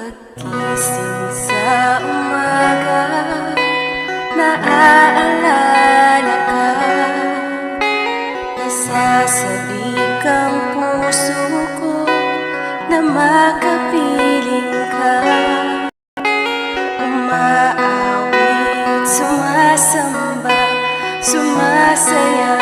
Pagkising sa umaga, naaalala ka. Nasasabik ang puso ko na makapiling ka. Umaawit, sumasamba, sumasaya